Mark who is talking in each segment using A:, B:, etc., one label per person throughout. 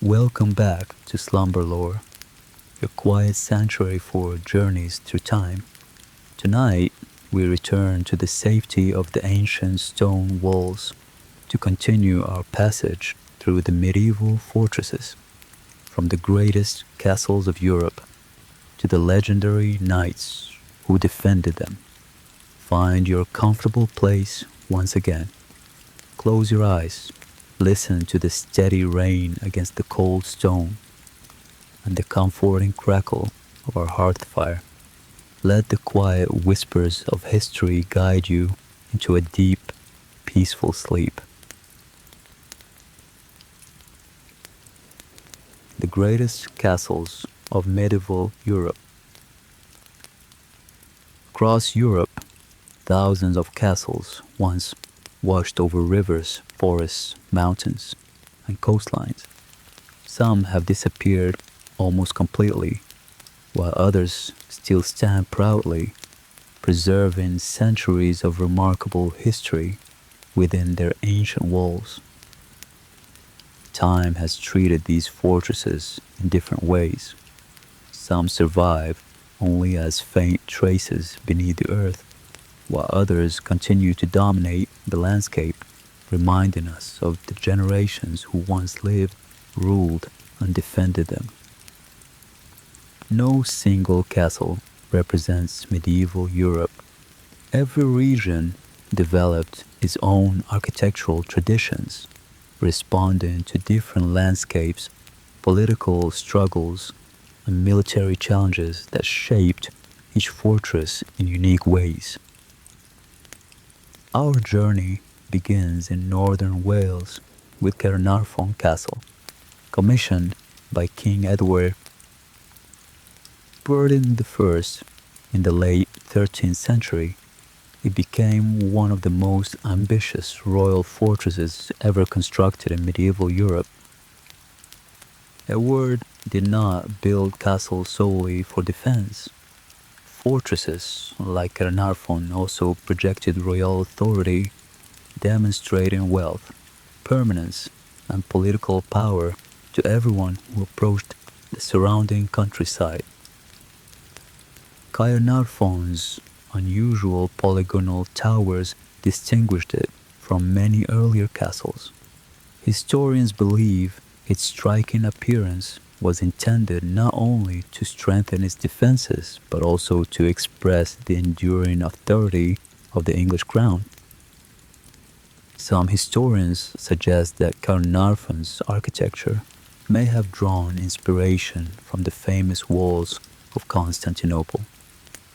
A: Welcome back to Slumber Lore, your quiet sanctuary for journeys through time. Tonight, we return to the safety of the ancient stone walls to continue our passage through the medieval fortresses, from the greatest castles of Europe to the legendary knights who defended them. Find your comfortable place once again. Close your eyes, listen to the steady rain against the cold stone and the comforting crackle of our hearth fire. Let the quiet whispers of history guide you into a deep, peaceful sleep. The greatest castles of medieval Europe. Across Europe, thousands of castles once washed over rivers, forests, mountains, and coastlines. Some have disappeared almost completely, while others still stand proudly, preserving centuries of remarkable history within their ancient walls. Time has treated these fortresses in different ways. Some survive only as faint traces beneath the earth, while others continue to dominate the landscape, reminding us of the generations who once lived, ruled, and defended them. No single castle represents medieval Europe. Every region developed its own architectural traditions, responding to different landscapes, political struggles, and military challenges that shaped each fortress in unique ways. Our journey begins in northern Wales with Caernarfon Castle, commissioned by King Edward I in the late 13th century. It became one of the most ambitious royal fortresses ever constructed in medieval Europe. Edward did not build castles solely for defense. Fortresses like Caernarfon also projected royal authority, demonstrating wealth, permanence, and political power to everyone who approached the surrounding countryside. Caernarfon's unusual polygonal towers distinguished it from many earlier castles. Historians believe its striking appearance was intended not only to strengthen its defenses but also to express the enduring authority of the English crown. Some historians suggest that Caernarfon's architecture may have drawn inspiration from the famous walls of Constantinople.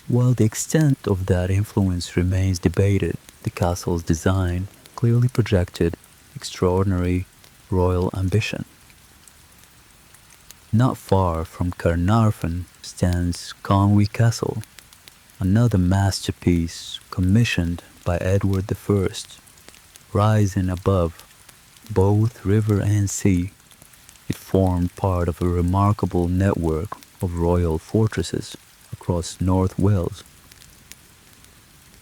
A: While the extent of that influence remains debated, the castle's design clearly projected extraordinary royal ambition. Not far from Caernarfon stands Conwy Castle, another masterpiece commissioned by Edward I. Rising above both river and sea, it formed part of a remarkable network of royal fortresses across North Wales.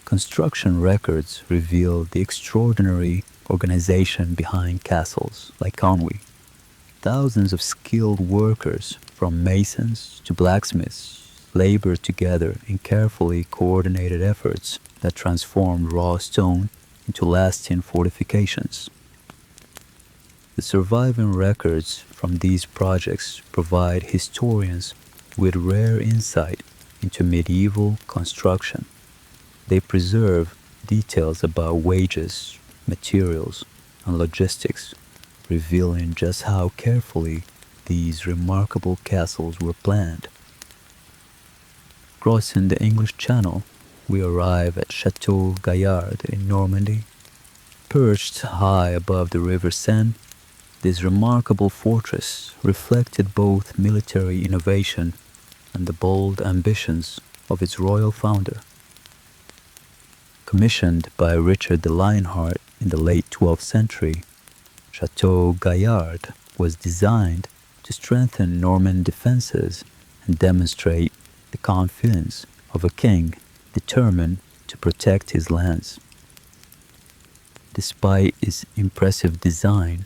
A: Construction records reveal the extraordinary organization behind castles like Conwy. Thousands of skilled workers, from masons to blacksmiths, labored together in carefully coordinated efforts that transformed raw stone into lasting fortifications. The surviving records from these projects provide historians with rare insight into medieval construction. They preserve details about wages, materials, and logistics, revealing just how carefully these remarkable castles were planned. Crossing the English Channel, we arrive at Chateau Gaillard in Normandy. Perched high above the River Seine, this remarkable fortress reflected both military innovation and the bold ambitions of its royal founder. Commissioned by Richard the Lionheart in the late 12th century, Chateau Gaillard was designed to strengthen Norman defenses and demonstrate the confidence of a king determined to protect his lands. Despite its impressive design,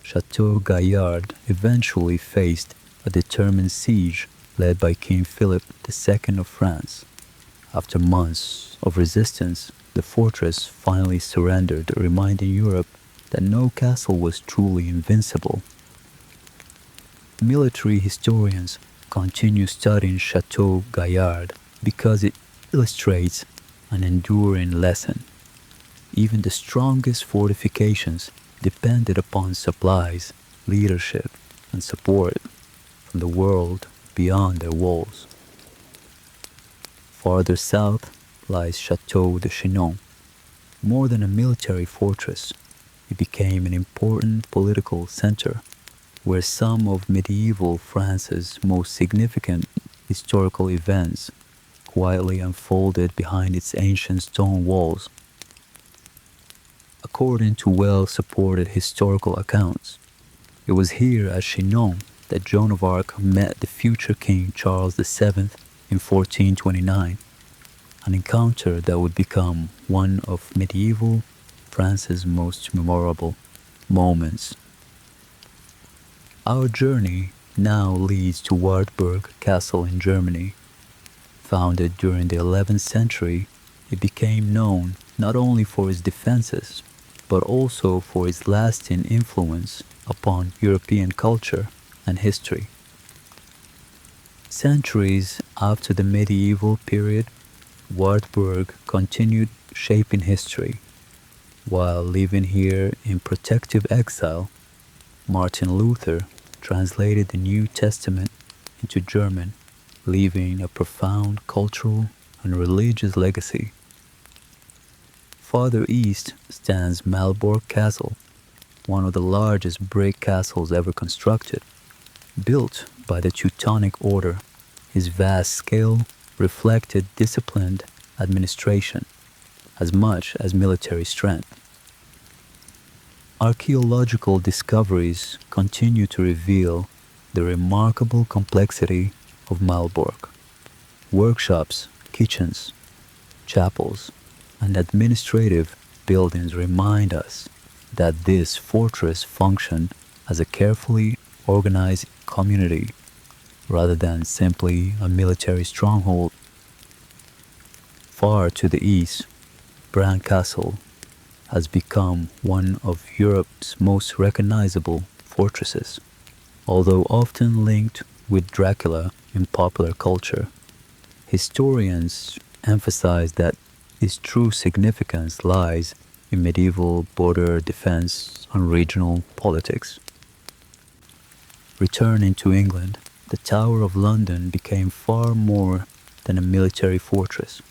A: Chateau Gaillard eventually faced a determined siege led by King Philip II of France. After months of resistance, the fortress finally surrendered, reminding Europe that no castle was truly invincible. Military historians continue studying Chateau Gaillard because it illustrates an enduring lesson. Even the strongest fortifications depended upon supplies, leadership, and support from the world beyond their walls. Farther south lies Chateau de Chinon. More than a military fortress, it became an important political center where some of medieval France's most significant historical events quietly unfolded behind its ancient stone walls. According to well-supported historical accounts, it was here at Chinon that Joan of Arc met the future King Charles VII in 1429, an encounter that would become one of medieval France's most memorable moments. Our journey now leads to Wartburg Castle in Germany. Founded during the 11th century, it became known not only for its defenses, but also for its lasting influence upon European culture and history. Centuries after the medieval period, Wartburg continued shaping history. While living here in protective exile, Martin Luther translated the New Testament into German, leaving a profound cultural and religious legacy. Farther east stands Malbork Castle, one of the largest brick castles ever constructed. Built by the Teutonic Order, its vast scale reflected disciplined administration as much as military strength. Archaeological discoveries continue to reveal the remarkable complexity of Malbork. Workshops, kitchens, chapels, and administrative buildings remind us that this fortress functioned as a carefully organized community rather than simply a military stronghold. Far to the east, Bran Castle has become one of Europe's most recognizable fortresses, although often linked with Dracula in popular culture. Historians emphasize that its true significance lies in medieval border defense and regional politics. Returning to England, the Tower of London became far more than a military fortress.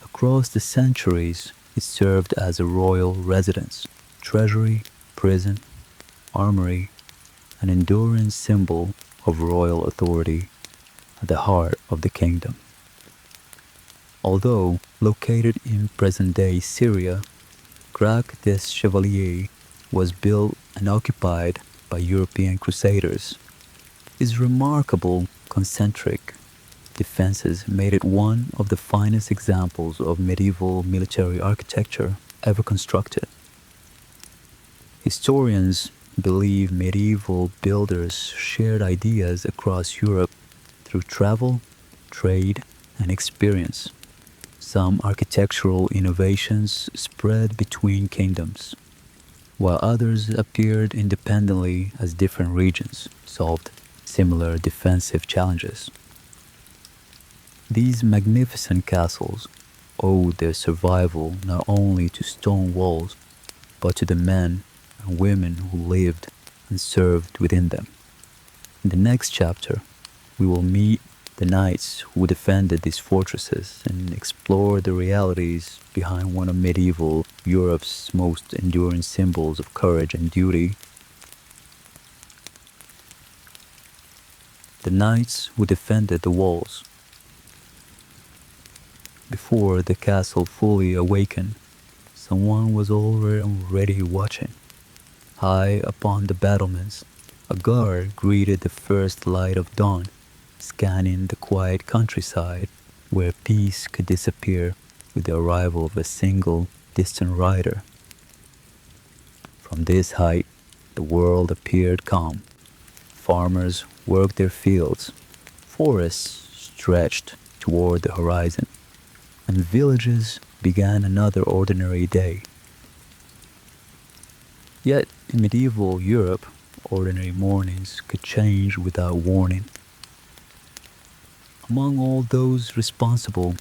A: Across the centuries, it served as a royal residence, treasury, prison, armory, an enduring symbol of royal authority at the heart of the kingdom. Although located in present-day Syria, Crac des Chevaliers was built and occupied by European crusaders. Its remarkable concentric defenses made it one of the finest examples of medieval military architecture ever constructed. Historians believe medieval builders shared ideas across Europe through travel, trade, and experience. Some architectural innovations spread between kingdoms, while others appeared independently as different regions solved similar defensive challenges. These magnificent castles owed their survival not only to stone walls, but to the men and women who lived and served within them. In the next chapter, we will meet the knights who defended these fortresses and explore the realities behind one of medieval Europe's most enduring symbols of courage and duty. The knights who defended the walls. Before the castle fully awakened, someone was already watching. High upon the battlements, a guard greeted the first light of dawn, scanning the quiet countryside where peace could disappear with the arrival of a single distant rider. From this height, The world appeared calm. Farmers worked their fields. Forests stretched toward the horizon, and villages began another ordinary day. Yet, in medieval Europe, ordinary mornings could change without warning. Among all those responsible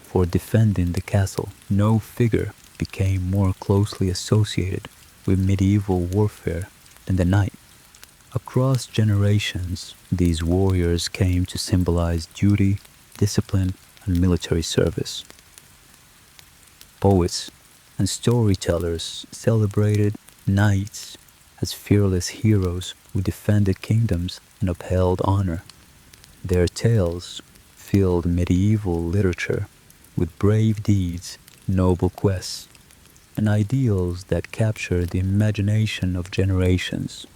A: for defending the castle, no figure became more closely associated with medieval warfare than the knight. Across generations, these warriors came to symbolize duty, discipline, and military service. Poets and storytellers celebrated knights as fearless heroes who defended kingdoms and upheld honor. Their tales filled medieval literature with brave deeds, noble quests, and ideals that captured the imagination of generations.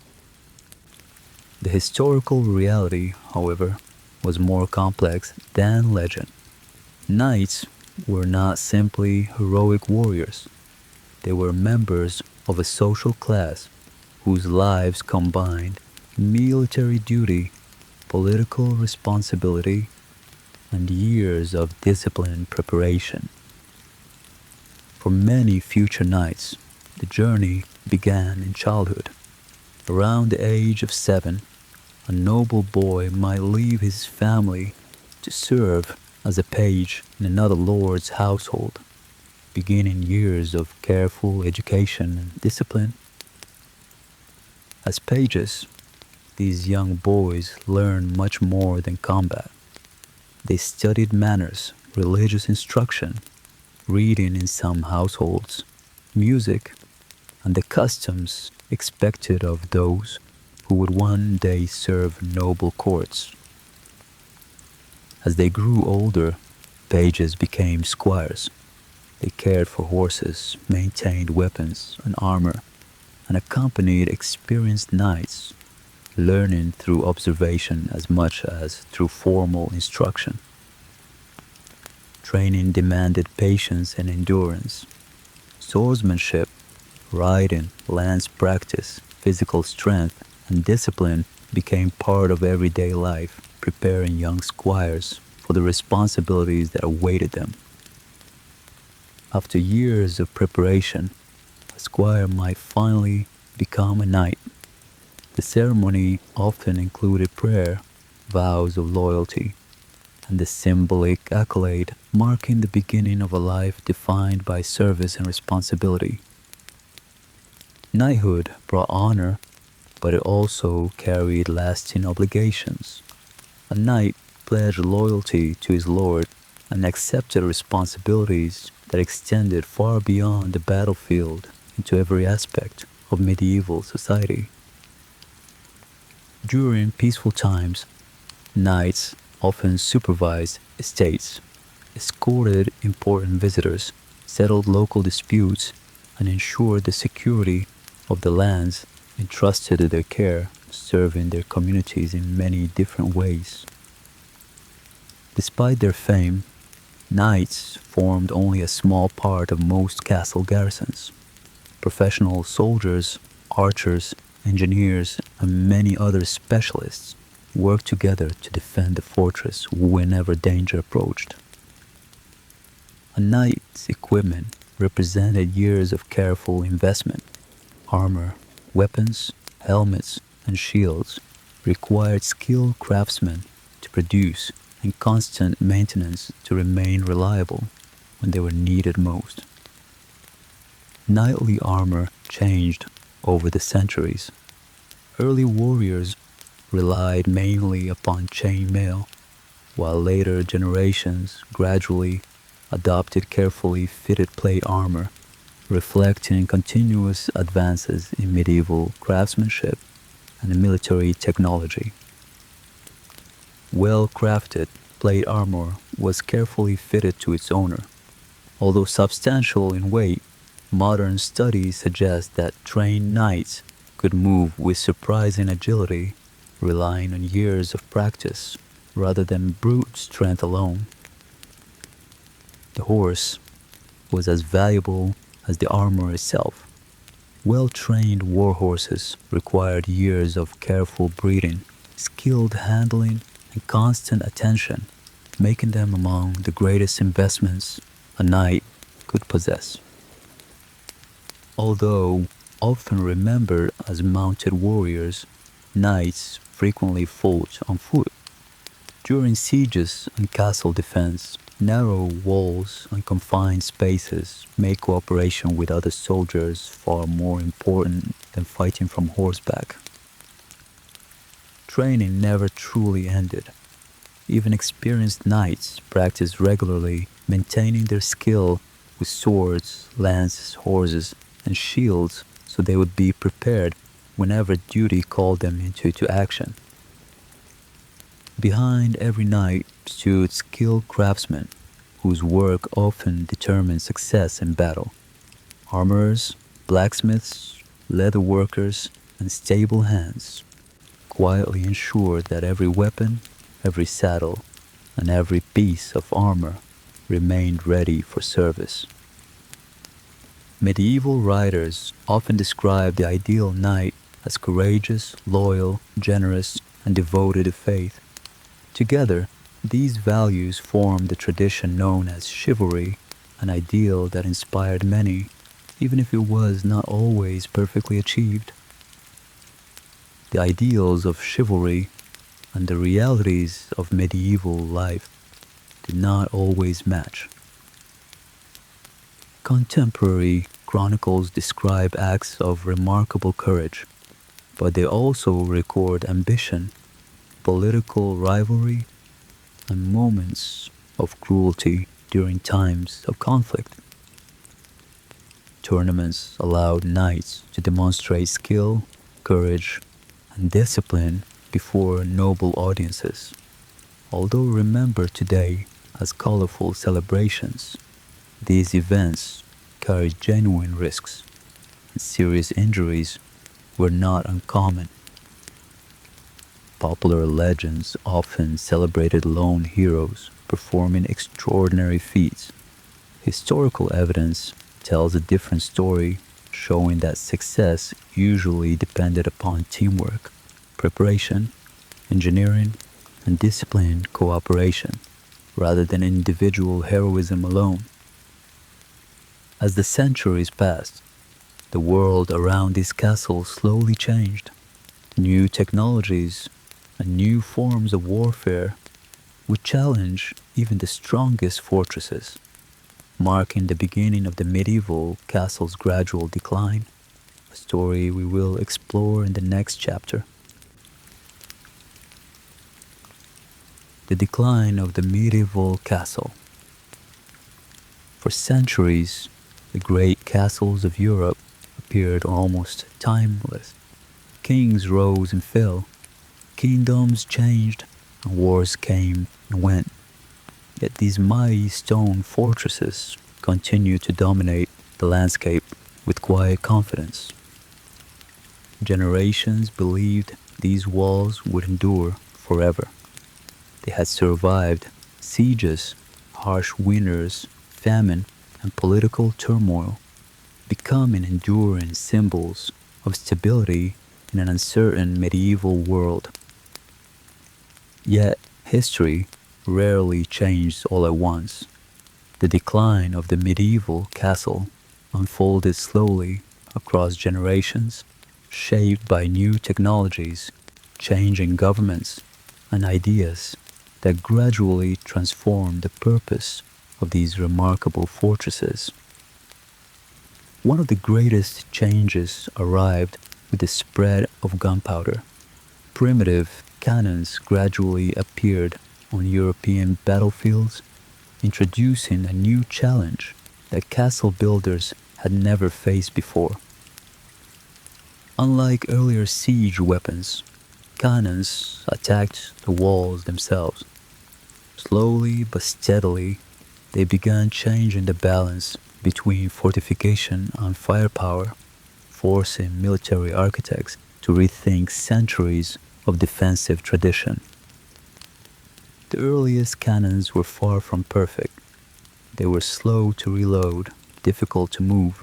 A: The historical reality, however, was more complex than legend. Knights were not simply heroic warriors. They were members of a social class whose lives combined military duty, political responsibility, and years of disciplined preparation. For many future knights, the journey began in childhood. Around the age of 7, a noble boy might leave his family to serve as a page in another lord's household, beginning years of careful education and discipline. As pages, these young boys learned much more than combat. They studied manners, religious instruction, reading in some households, music, and the customs expected of those who would one day serve noble courts. As they grew older, pages became squires. They cared for horses, maintained weapons and armor, and accompanied experienced knights, learning through observation as much as through formal instruction. Training demanded patience and endurance. Swordsmanship, riding, lance practice, physical strength, and discipline became part of everyday life, preparing young squires for the responsibilities that awaited them. After years of preparation, a squire might finally become a knight. The ceremony often included prayer, vows of loyalty, and the symbolic accolade marking the beginning of a life defined by service and responsibility. Knighthood brought honor, but it also carried lasting obligations. A knight pledged loyalty to his lord and accepted responsibilities that extended far beyond the battlefield into every aspect of medieval society. During peaceful times, knights often supervised estates, escorted important visitors, settled local disputes, and ensured the security of the lands entrusted to their care, serving their communities in many different ways. Despite their fame, knights formed only a small part of most castle garrisons. Professional soldiers, archers, engineers, and many other specialists worked together to defend the fortress whenever danger approached. A knight's equipment represented years of careful investment. Armor, weapons, helmets, and shields required skilled craftsmen to produce and constant maintenance to remain reliable when they were needed most. Knightly armor changed over the centuries. Early warriors relied mainly upon chainmail, while later generations gradually adopted carefully fitted plate armor, reflecting continuous advances in medieval craftsmanship and military technology. Well-crafted plate armor was carefully fitted to its owner. Although substantial in weight, modern studies suggest that trained knights could move with surprising agility, relying on years of practice rather than brute strength alone. The horse was as valuable as the armor itself. Well-trained war horses required years of careful breeding, skilled handling, and constant attention, making them among the greatest investments a knight could possess. Although often remembered as mounted warriors, knights frequently fought on foot. During sieges and castle defense, narrow walls and confined spaces make cooperation with other soldiers far more important than fighting from horseback. Training never truly ended. Even experienced knights practiced regularly, maintaining their skill with swords, lances, horses, and shields so they would be prepared whenever duty called them into action. Behind every knight stood skilled craftsmen whose work often determined success in battle. Armorers, blacksmiths, leather workers, and stable hands quietly ensured that every weapon, every saddle, and every piece of armor remained ready for service. Medieval writers often describe the ideal knight as courageous, loyal, generous, and devoted to faith. Together, these values form the tradition known as chivalry, an ideal that inspired many, even if it was not always perfectly achieved. The ideals of chivalry and the realities of medieval life did not always match. Contemporary chronicles describe acts of remarkable courage, but they also record ambition, political rivalry, and moments of cruelty during times of conflict. Tournaments allowed knights to demonstrate skill, courage, and discipline before noble audiences. Although remembered today as colorful celebrations, these events carried genuine risks, and serious injuries were not uncommon. Popular legends often celebrated lone heroes performing extraordinary feats. Historical evidence tells a different story, showing that success usually depended upon teamwork, preparation, engineering, and disciplined cooperation, rather than individual heroism alone. As the centuries passed, the world around these castles slowly changed. New technologies and new forms of warfare would challenge even the strongest fortresses, marking the beginning of the medieval castle's gradual decline, a story we will explore in the next chapter. The decline of the medieval castle. For centuries, the great castles of Europe appeared almost timeless. Kings rose and fell, kingdoms changed, and wars came and went. Yet these mighty stone fortresses continued to dominate the landscape with quiet confidence. Generations believed these walls would endure forever. They had survived sieges, harsh winters, famine, and political turmoil, becoming enduring symbols of stability in an uncertain medieval world. Yet, history rarely changed all at once. The decline of the medieval castle unfolded slowly across generations, shaped by new technologies, changing governments, and ideas that gradually transformed the purpose of these remarkable fortresses. One of the greatest changes arrived with the spread of gunpowder. Primitive cannons gradually appeared on European battlefields, introducing a new challenge that castle builders had never faced before. Unlike earlier siege weapons, cannons attacked the walls themselves. Slowly but steadily, they began changing the balance between fortification and firepower, forcing military architects to rethink centuries of defensive tradition. The earliest cannons were far from perfect. They were slow to reload, difficult to move,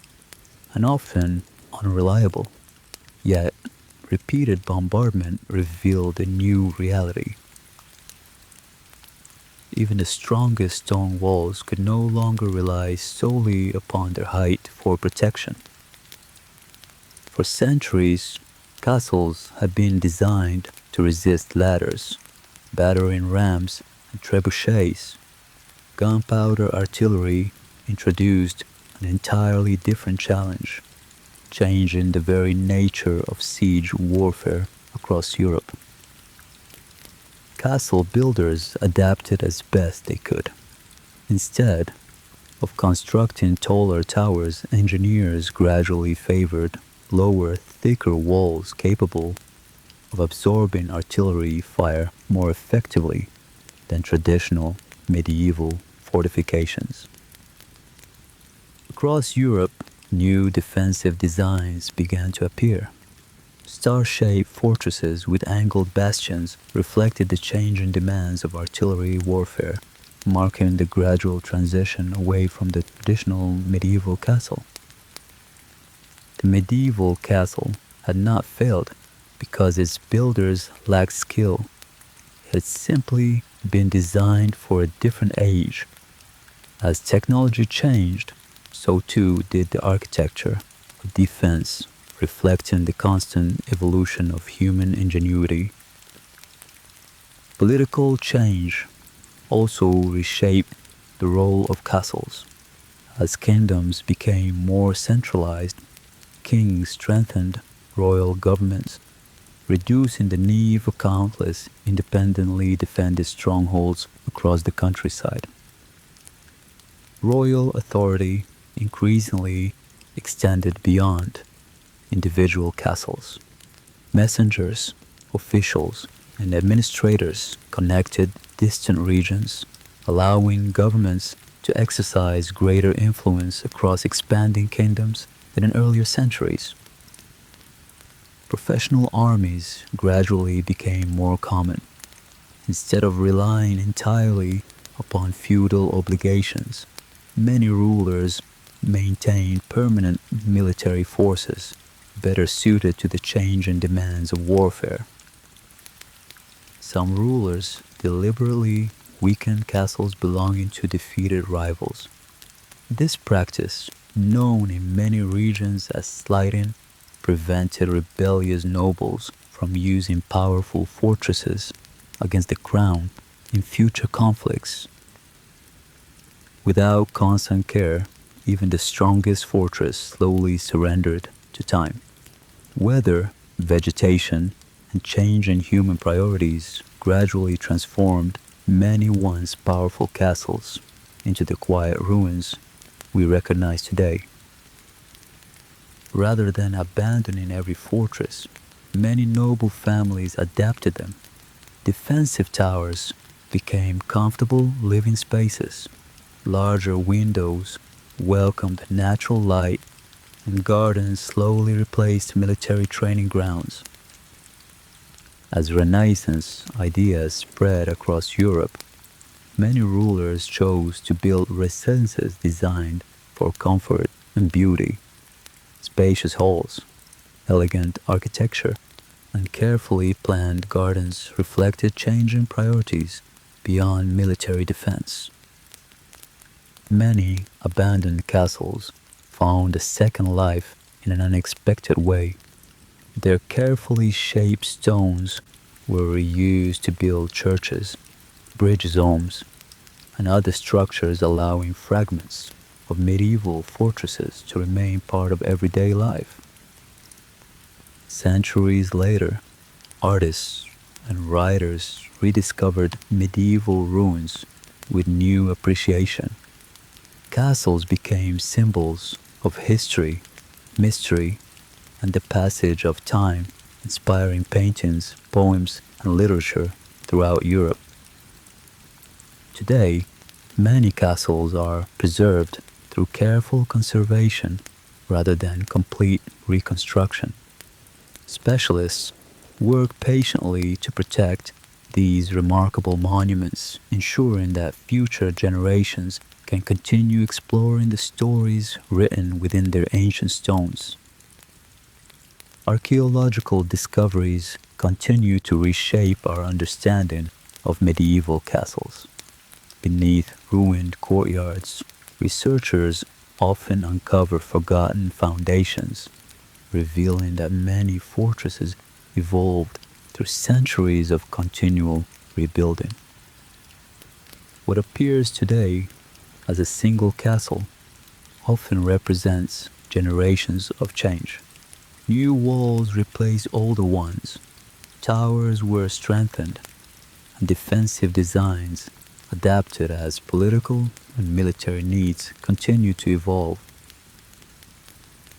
A: and often unreliable, yet repeated bombardment revealed a new reality. Even the strongest stone walls could no longer rely solely upon their height for protection. For centuries, castles had been designed to resist ladders, battering rams, and trebuchets. Gunpowder artillery introduced an entirely different challenge, changing the very nature of siege warfare across Europe. Castle builders adapted as best they could. Instead of constructing taller towers, engineers gradually favored lower, thicker walls capable of absorbing artillery fire more effectively than traditional medieval fortifications. Across Europe, new defensive designs began to appear. Star-shaped fortresses with angled bastions reflected the changing demands of artillery warfare, marking the gradual transition away from the traditional medieval castle. The medieval castle had not failed because its builders lacked skill. It had simply been designed for a different age. As technology changed, so too did the architecture of defense, reflecting the constant evolution of human ingenuity. Political change also reshaped the role of castles. As kingdoms became more centralized, kings strengthened royal governments, reducing the need for countless independently defended strongholds across the countryside. Royal authority increasingly extended beyond individual castles. Messengers, officials, and administrators connected distant regions, allowing governments to exercise greater influence across expanding kingdoms than in earlier centuries. Professional armies gradually became more common. Instead of relying entirely upon feudal obligations, many rulers maintained permanent military forces better suited to the changing demands of warfare. Some rulers deliberately weakened castles belonging to defeated rivals. This practice, known in many regions as slighting, prevented rebellious nobles from using powerful fortresses against the crown in future conflicts. Without constant care, even the strongest fortress slowly surrendered to time. Weather, vegetation, and change in human priorities gradually transformed many once powerful castles into the quiet ruins we recognize today. Rather than abandoning every fortress, many noble families adapted them. Defensive towers became comfortable living spaces. Larger windows welcomed natural light, and gardens slowly replaced military training grounds. As Renaissance ideas spread across Europe, many rulers chose to build residences designed for comfort and beauty. Spacious halls, elegant architecture, and carefully planned gardens reflected changing priorities beyond military defense. Many abandoned castles found a second life in an unexpected way. Their carefully shaped stones were reused to build churches, bridge domes, and other structures, allowing fragments of medieval fortresses to remain part of everyday life. Centuries later, artists and writers rediscovered medieval ruins with new appreciation. Castles became symbols of history, mystery, and the passage of time, inspiring paintings, poems, and literature throughout Europe. Today, many castles are preserved through careful conservation rather than complete reconstruction. Specialists work patiently to protect these remarkable monuments, ensuring that future generations can continue exploring the stories written within their ancient stones. Archaeological discoveries continue to reshape our understanding of medieval castles. Beneath ruined courtyards, researchers often uncover forgotten foundations, revealing that many fortresses evolved through centuries of continual rebuilding. What appears today as a single castle often represents generations of change. New walls replaced older ones, towers were strengthened, and defensive designs adapted as political and military needs continue to evolve.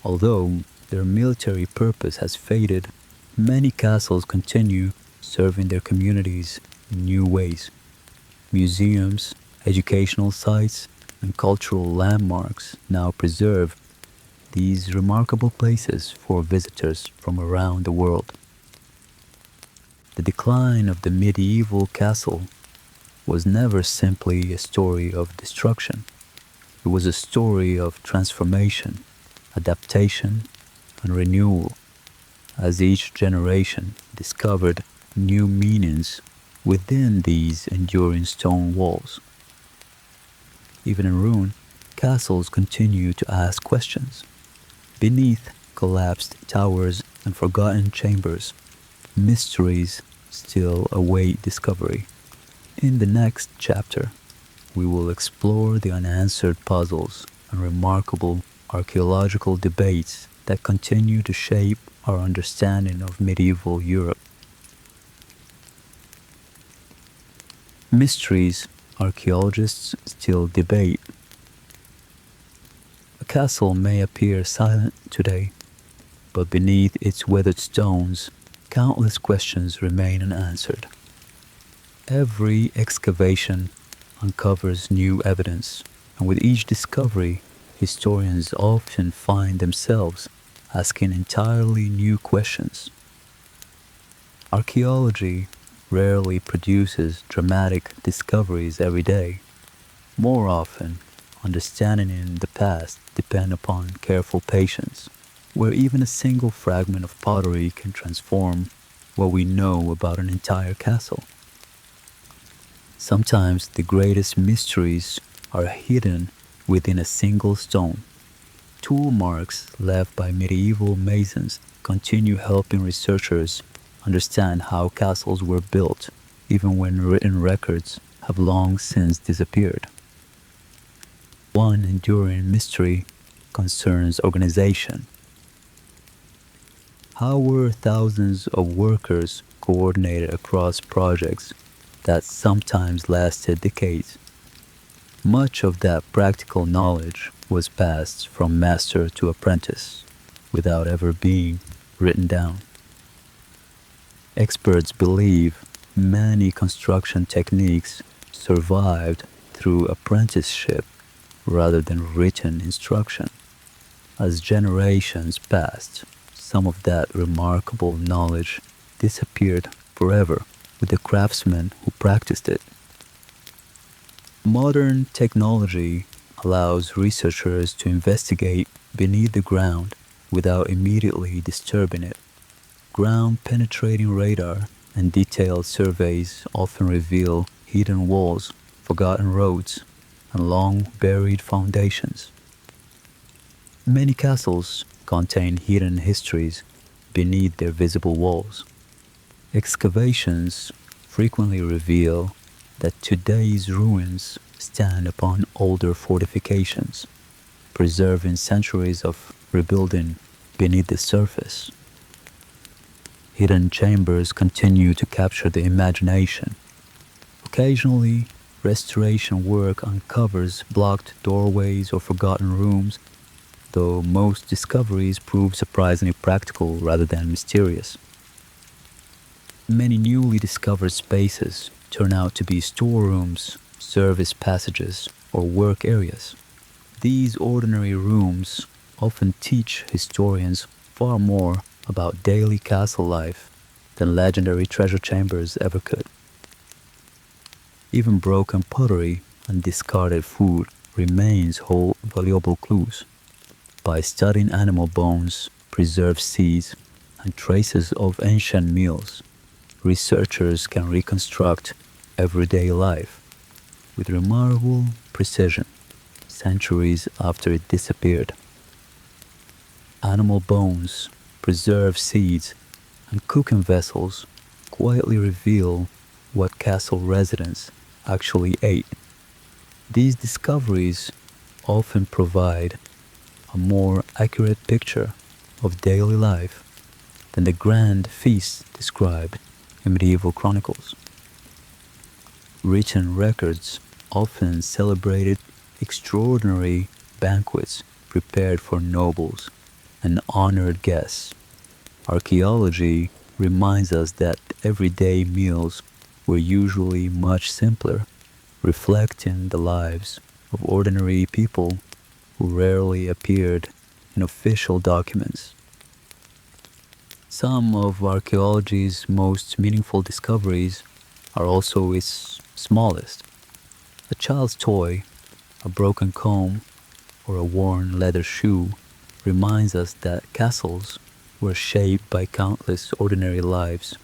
A: Although their military purpose has faded, many castles continue serving their communities in new ways. Museums, educational sites, and cultural landmarks now preserve these remarkable places for visitors from around the world. The decline of the medieval castle was never simply a story of destruction. It was a story of transformation, adaptation, and renewal, as each generation discovered new meanings within these enduring stone walls. Even in ruin, castles continue to ask questions. Beneath collapsed towers and forgotten chambers, mysteries still await discovery. In the next chapter, we will explore the unanswered puzzles and remarkable archaeological debates that continue to shape our understanding of medieval Europe. Mysteries archaeologists still debate. A castle may appear silent today, but beneath its weathered stones, countless questions remain unanswered. Every excavation uncovers new evidence, and with each discovery, historians often find themselves asking entirely new questions. Archaeology rarely produces dramatic discoveries every day. More often, understanding in the past depend upon careful patience, where even a single fragment of pottery can transform what we know about an entire castle. Sometimes the greatest mysteries are hidden within a single stone. Tool marks left by medieval masons continue helping researchers understand how castles were built, even when written records have long since disappeared. One enduring mystery concerns organization. How were thousands of workers coordinated across projects that sometimes lasted decades? Much of that practical knowledge was passed from master to apprentice without ever being written down. Experts believe many construction techniques survived through apprenticeship rather than written instruction. As generations passed, some of that remarkable knowledge disappeared forever with the craftsmen who practiced it. Modern technology allows researchers to investigate beneath the ground without immediately disturbing it. Ground-penetrating radar and detailed surveys often reveal hidden walls, forgotten roads, and long-buried foundations. Many castles contain hidden histories beneath their visible walls. Excavations frequently reveal that today's ruins stand upon older fortifications, preserving centuries of rebuilding beneath the surface. Hidden chambers continue to capture the imagination. Occasionally, restoration work uncovers blocked doorways or forgotten rooms, though most discoveries prove surprisingly practical rather than mysterious. Many newly discovered spaces turn out to be storerooms, service passages, or work areas. These ordinary rooms often teach historians far more about daily castle life than legendary treasure chambers ever could. Even broken pottery and discarded food remains hold valuable clues. By studying animal bones, preserved seeds, and traces of ancient meals, researchers can reconstruct everyday life with remarkable precision centuries after it disappeared. Animal bones, preserved seeds, and cooking vessels quietly reveal what castle residents actually ate. These discoveries often provide a more accurate picture of daily life than the grand feasts described in medieval chronicles. Written records often celebrated extraordinary banquets prepared for nobles and honored guests. Archaeology reminds us that everyday meals were usually much simpler, reflecting the lives of ordinary people who rarely appeared in official documents. Some of archaeology's most meaningful discoveries are also its smallest. A child's toy, a broken comb, or a worn leather shoe reminds us that castles were shaped by countless ordinary lives,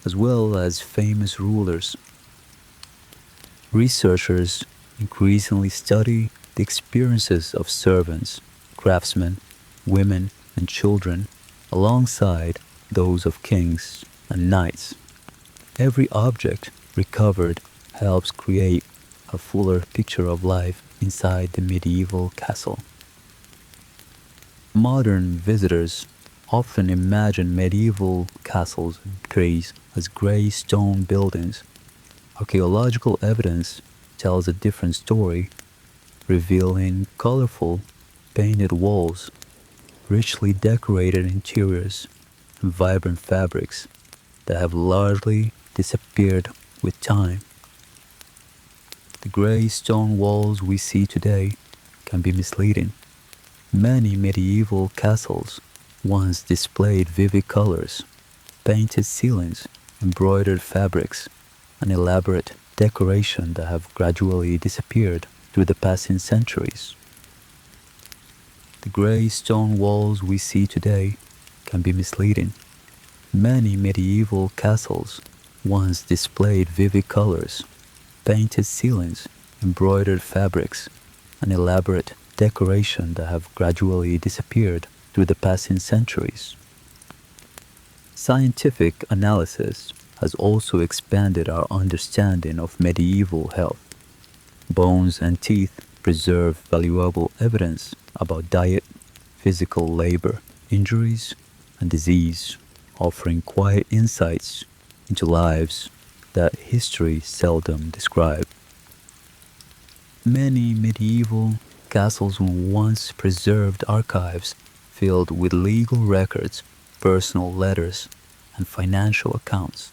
A: as well as famous rulers. Researchers increasingly study the experiences of servants, craftsmen, women, and children alongside those of kings and knights. Every object recovered helps create a fuller picture of life inside the medieval castle. Modern visitors often imagine medieval castles and trees as grey stone buildings. Archaeological evidence tells a different story, revealing colorful, painted walls, richly decorated interiors, and vibrant fabrics that have largely disappeared with time. The grey stone walls we see today can be misleading. Many medieval castles once displayed vivid colors, painted ceilings, embroidered fabrics, and elaborate decoration that have gradually disappeared through the passing centuries. The grey stone walls we see today can be misleading. Many medieval castles once displayed vivid colors, painted ceilings, embroidered fabrics, and elaborate decoration that have gradually disappeared through the passing centuries. Scientific analysis has also expanded our understanding of medieval health. Bones and teeth preserve valuable evidence about diet, physical labor, injuries, and disease, offering quiet insights into lives that history seldom described. Many medieval castles once preserved archives filled with legal records, personal letters, and financial accounts.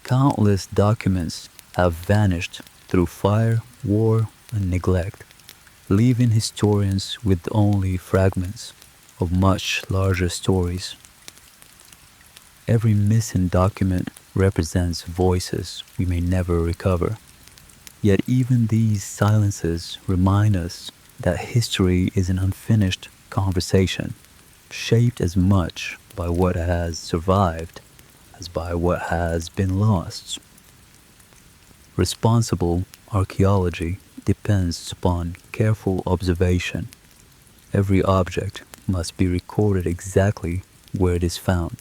A: Countless documents have vanished through fire, war, and neglect, leaving historians with only fragments of much larger stories. Every missing document represents voices we may never recover. Yet even these silences remind us that history is an unfinished conversation, shaped as much by what has survived as by what has been lost. Responsible archaeology depends upon careful observation. Every object must be recorded exactly where it is found,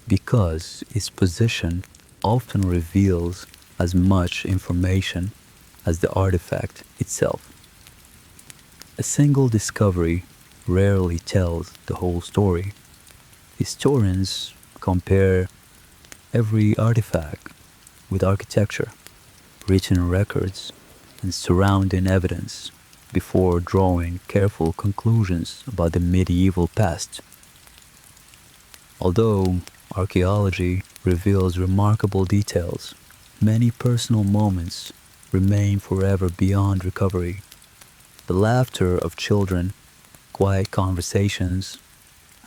A: because its position often reveals as much information as the artifact itself. A single discovery rarely tells the whole story. Historians compare every artifact with architecture, written records, and surrounding evidence before drawing careful conclusions about the medieval past. Although archaeology reveals remarkable details, many personal moments remain forever beyond recovery. The laughter of children, quiet conversations,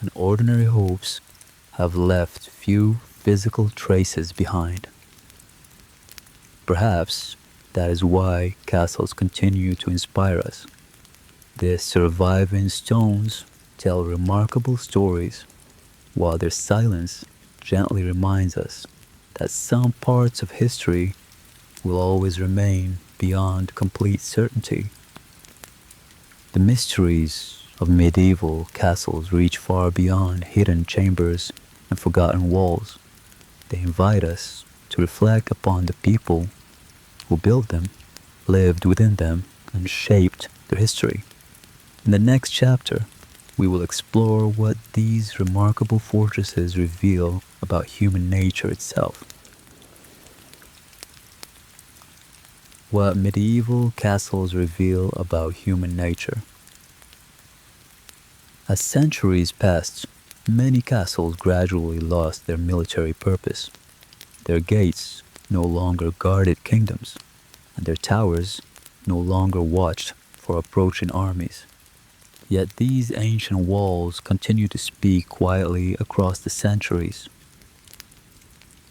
A: and ordinary hopes have left few physical traces behind. Perhaps that is why castles continue to inspire us. Their surviving stones tell remarkable stories while their silence gently reminds us that some parts of history will always remain beyond complete certainty. The mysteries of medieval castles reach far beyond hidden chambers and forgotten walls. They invite us to reflect upon the people who built them, lived within them, and shaped their history. In the next chapter, we will explore what these remarkable fortresses reveal about human nature itself. What medieval castles reveal about human nature. As centuries passed, many castles gradually lost their military purpose. Their gates no longer guarded kingdoms, and their towers no longer watched for approaching armies. Yet these ancient walls continue to speak quietly across the centuries.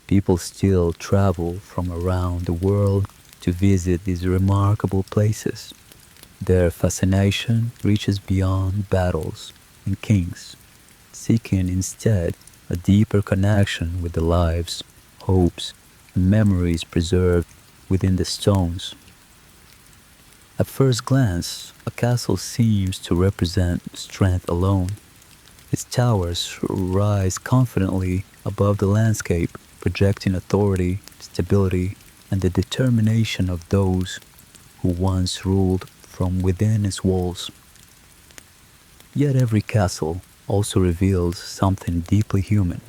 A: People still travel from around the world to visit these remarkable places. Their fascination reaches beyond battles and kings, seeking instead a deeper connection with the lives, hopes, and memories preserved within the stones. At first glance, a castle seems to represent strength alone. Its towers rise confidently above the landscape, projecting authority, stability, and the determination of those who once ruled from within its walls. Yet every castle also reveals something deeply human.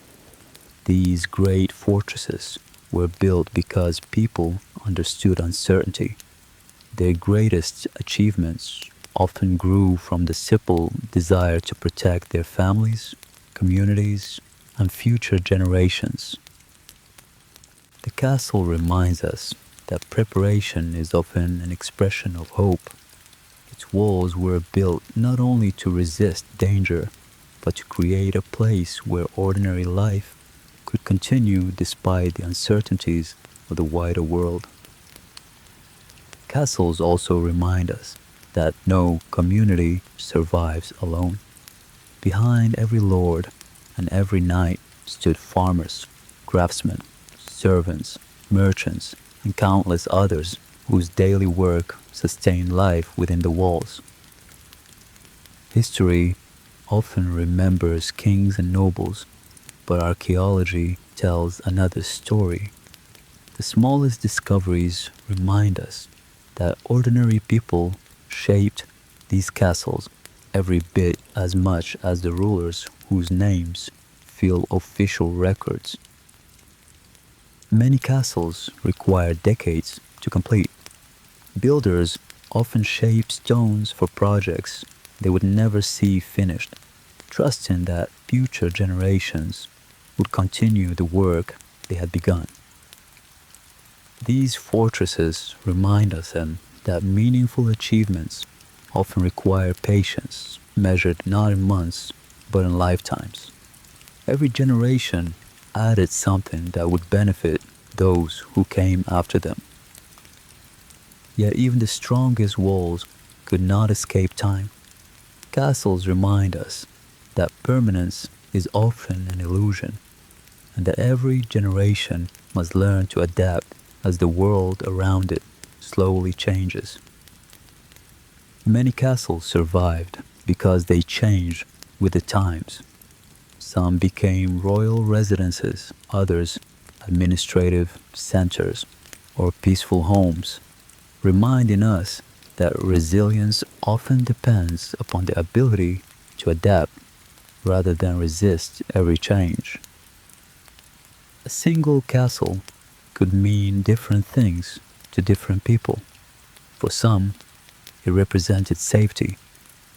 A: These great fortresses were built because people understood uncertainty. Their greatest achievements often grew from the simple desire to protect their families, communities, and future generations. The castle reminds us that preparation is often an expression of hope. Its walls were built not only to resist danger, but to create a place where ordinary life could continue despite the uncertainties of the wider world. Castles also remind us that no community survives alone. Behind every lord and every knight stood farmers, craftsmen, servants, merchants, and countless others whose daily work sustained life within the walls. History often remembers kings and nobles, but archaeology tells another story. The smallest discoveries remind us that ordinary people shaped these castles every bit as much as the rulers whose names fill official records. Many castles require decades to complete. Builders often shape stones for projects they would never see finished, trusting that future generations would continue the work they had begun. These fortresses remind us then that meaningful achievements often require patience, measured not in months, but in lifetimes. Every generation added something that would benefit those who came after them. Yet even the strongest walls could not escape time. Castles remind us that permanence is often an illusion, and that every generation must learn to adapt as the world around it slowly changes. Many castles survived because they changed with the times. Some became royal residences, others administrative centers or peaceful homes, reminding us that resilience often depends upon the ability to adapt rather than resist every change. A single castle could mean different things to different people. For some, it represented safety.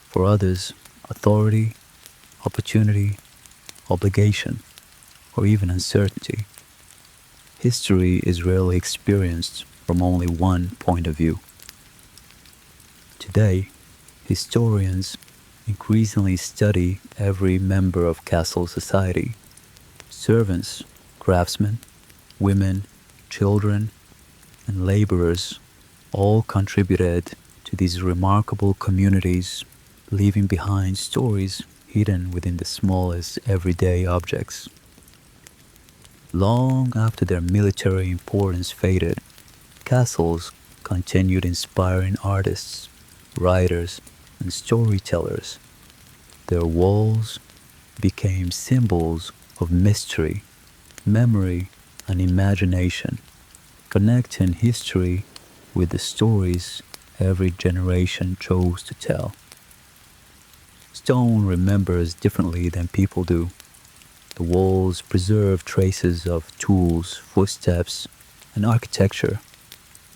A: For others, authority, opportunity, obligation, or even uncertainty. History is rarely experienced from only one point of view. Today, historians increasingly study every member of castle society. Servants, craftsmen, women, children, and laborers all contributed to these remarkable communities, leaving behind stories hidden within the smallest everyday objects. Long after their military importance faded, castles continued inspiring artists, writers, and storytellers. Their walls became symbols of mystery, memory, and imagination, connecting history with the stories every generation chose to tell. Stone remembers differently than people do. The walls preserve traces of tools, footsteps, and architecture,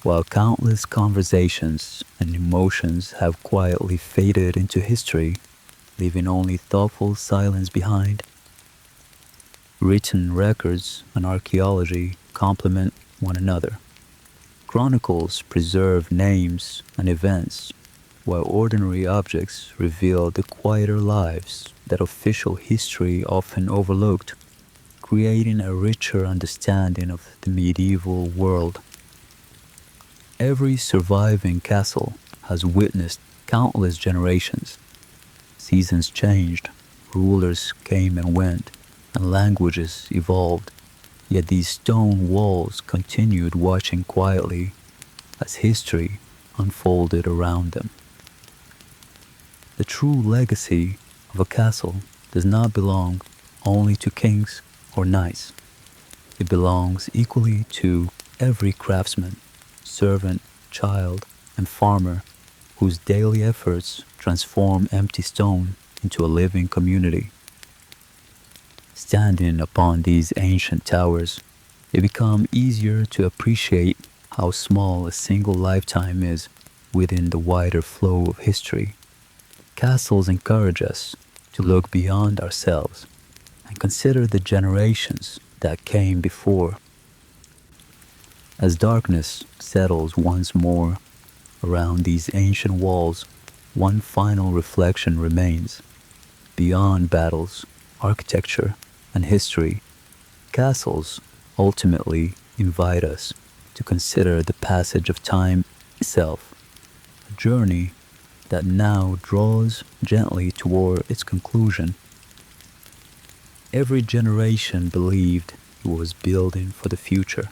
A: while countless conversations and emotions have quietly faded into history, leaving only thoughtful silence behind. Written records and archaeology complement one another. Chronicles preserve names and events, while ordinary objects reveal the quieter lives that official history often overlooked, creating a richer understanding of the medieval world. Every surviving castle has witnessed countless generations. Seasons changed, rulers came and went, and languages evolved, yet these stone walls continued watching quietly as history unfolded around them. The true legacy of a castle does not belong only to kings or knights. It belongs equally to every craftsman, servant, child, and farmer whose daily efforts transform empty stone into a living community. Standing upon these ancient towers, it becomes easier to appreciate how small a single lifetime is within the wider flow of history. Castles encourage us to look beyond ourselves and consider the generations that came before. As darkness settles once more around these ancient walls, one final reflection remains. Beyond battles, architecture, and history, castles ultimately invite us to consider the passage of time itself, a journey that now draws gently toward its conclusion. Every generation believed it was building for the future.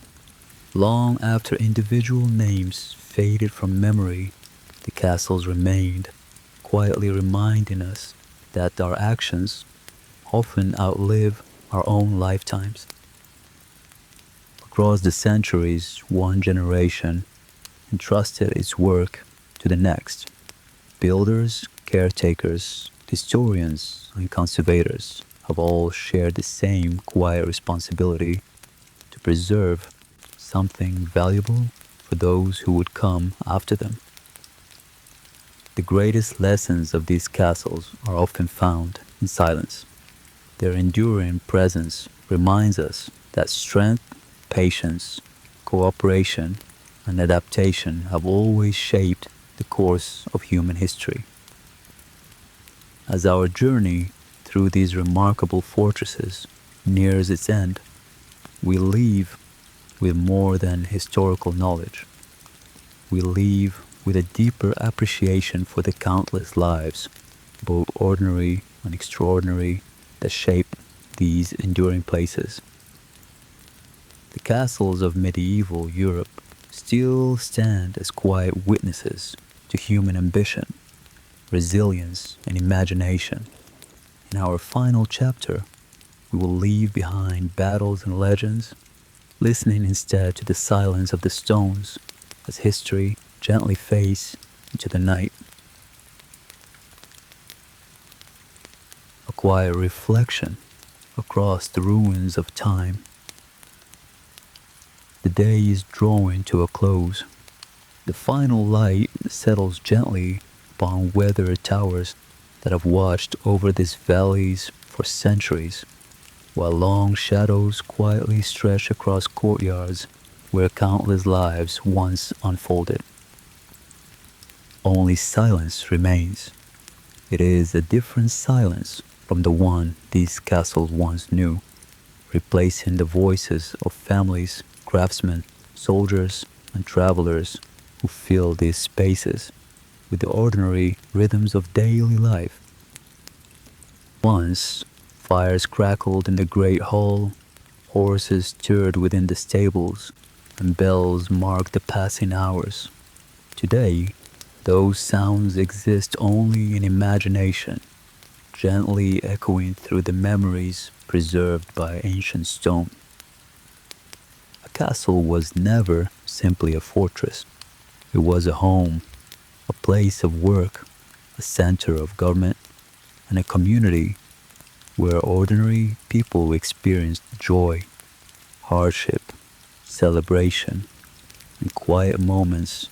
A: Long after individual names faded from memory, the castles remained, quietly reminding us that our actions often outlive our own lifetimes. Across the centuries, one generation entrusted its work to the next. Builders, caretakers, historians, and conservators have all shared the same quiet responsibility to preserve something valuable for those who would come after them. The greatest lessons of these castles are often found in silence. Their enduring presence reminds us that strength, patience, cooperation, and adaptation have always shaped the course of human history. As our journey through these remarkable fortresses nears its end, we leave with more than historical knowledge. We leave with a deeper appreciation for the countless lives, both ordinary and extraordinary, that shape these enduring places. The castles of medieval Europe still stand as quiet witnesses to human ambition, resilience, and imagination. In our final chapter, we will leave behind battles and legends, listening instead to the silence of the stones as history gently fades into the night. A quiet reflection across the ruins of time. The day is drawing to a close. The final light settles gently upon weathered towers that have watched over these valleys for centuries, while long shadows quietly stretch across courtyards where countless lives once unfolded. Only silence remains. It is a different silence from the one these castles once knew, replacing the voices of families, craftsmen, soldiers, and travelers who fill these spaces with the ordinary rhythms of daily life. Once, fires crackled in the great hall, horses stirred within the stables, and bells marked the passing hours. Today, those sounds exist only in imagination, gently echoing through the memories preserved by ancient stone. A castle was never simply a fortress. It was a home, a place of work, a center of government, and a community where ordinary people experienced joy, hardship, celebration, and quiet moments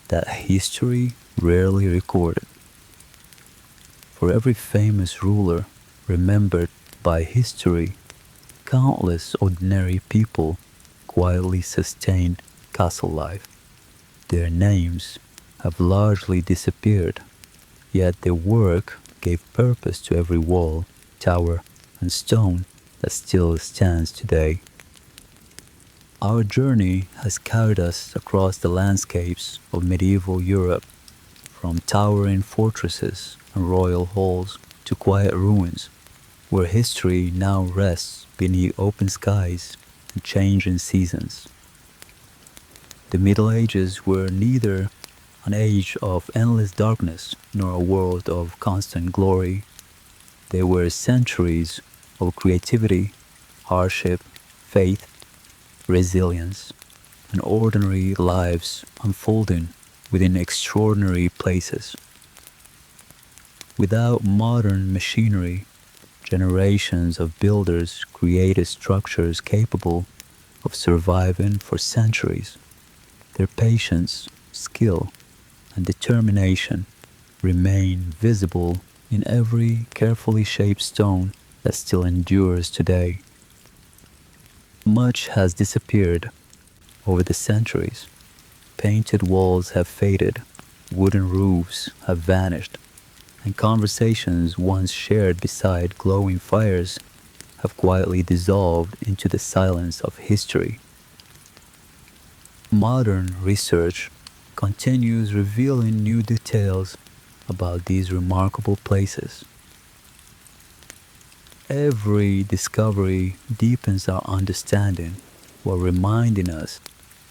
A: that history rarely recorded. For every famous ruler remembered by history, countless ordinary people quietly sustained castle life. Their names have largely disappeared, yet their work gave purpose to every wall, tower, and stone that still stands today. Our journey has carried us across the landscapes of medieval Europe, from towering fortresses and royal halls to quiet ruins, where history now rests beneath open skies and changing seasons. The Middle Ages were neither an age of endless darkness nor a world of constant glory. They were centuries of creativity, hardship, faith, resilience, and ordinary lives unfolding within extraordinary places. Without modern machinery, generations of builders created structures capable of surviving for centuries. Their patience, skill, and determination remain visible in every carefully shaped stone that still endures today. Much has disappeared over the centuries. Painted walls have faded, wooden roofs have vanished, and conversations once shared beside glowing fires have quietly dissolved into the silence of history. Modern research continues revealing new details about these remarkable places. Every discovery deepens our understanding while reminding us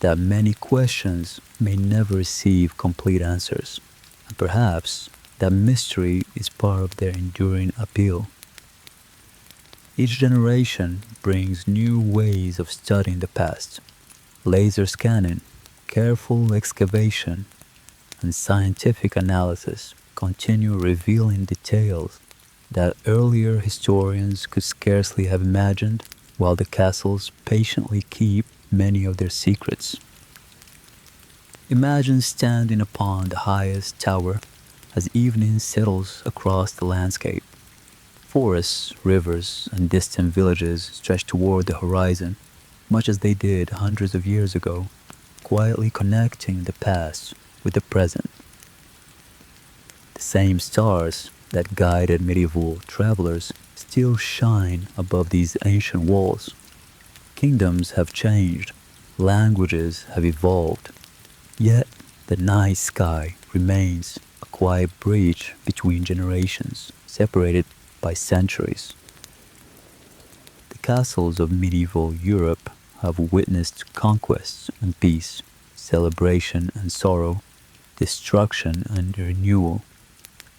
A: that many questions may never receive complete answers, and perhaps that mystery is part of their enduring appeal. Each generation brings new ways of studying the past. Laser scanning, careful excavation, and scientific analysis continue revealing details that earlier historians could scarcely have imagined, while the castles patiently keep many of their secrets. Imagine standing upon the highest tower as evening settles across the landscape. Forests, rivers, and distant villages stretch toward the horizon, much as they did hundreds of years ago, quietly connecting the past with the present. The same stars that guided medieval travelers still shine above these ancient walls. Kingdoms have changed, languages have evolved, yet the night sky remains a quiet bridge between generations, separated by centuries. The castles of medieval Europe have witnessed conquest and peace, celebration and sorrow, destruction and renewal.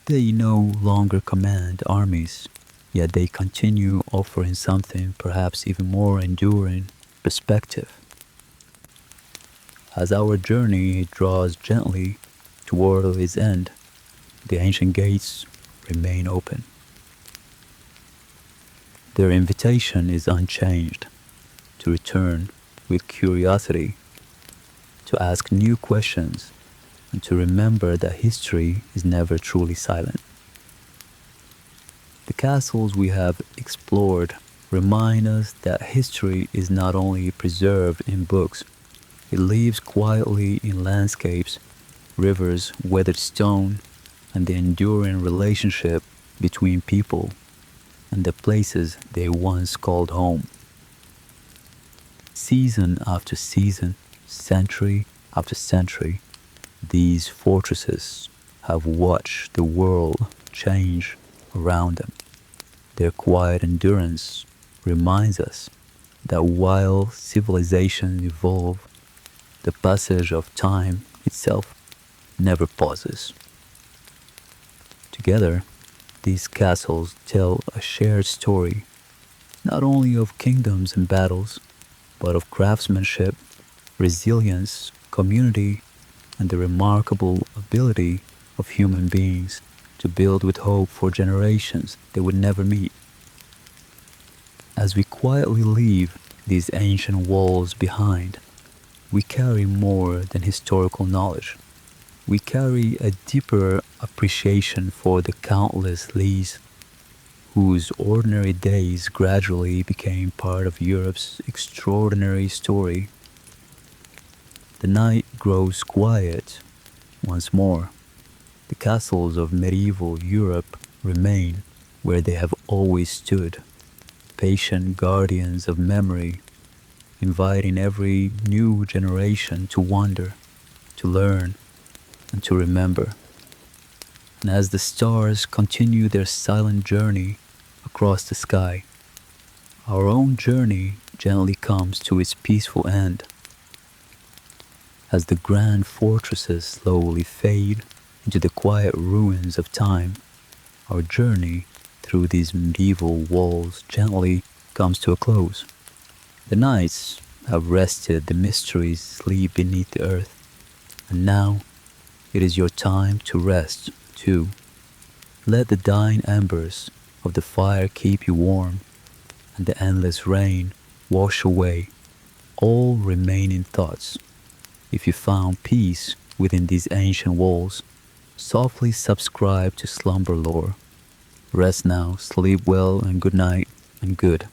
A: They no longer command armies, yet they continue offering something perhaps even more enduring: perspective. As our journey draws gently toward its end, the ancient gates remain open. Their invitation is unchanged: to return with curiosity, to ask new questions, and to remember that history is never truly silent. The castles we have explored remind us that history is not only preserved in books, it lives quietly in landscapes, rivers, weathered stone, and the enduring relationship between people and the places they once called home. Season after season, century after century, these fortresses have watched the world change around them. Their quiet endurance reminds us that while civilizations evolve, the passage of time itself never pauses. Together, these castles tell a shared story, not only of kingdoms and battles, but of craftsmanship, resilience, community, and the remarkable ability of human beings to build with hope for generations they would never meet. As we quietly leave these ancient walls behind, we carry more than historical knowledge. We carry a deeper appreciation for the countless Lees whose ordinary days gradually became part of Europe's extraordinary story. The night grows quiet once more. The castles of medieval Europe remain where they have always stood, patient guardians of memory, inviting every new generation to wonder, to learn, and to remember. And as the stars continue their silent journey across the sky, our own journey gently comes to its peaceful end. As the grand fortresses slowly fade into the quiet ruins of time, our journey through these medieval walls gently comes to a close. The nights have rested, the mysteries sleep beneath the earth, and now it is your time to rest, too. Let the dying embers of the fire keep you warm, and the endless rain wash away all remaining thoughts. If you found peace within these ancient walls, softly subscribe to Slumber Lore. Rest now, sleep well, and good night, and good.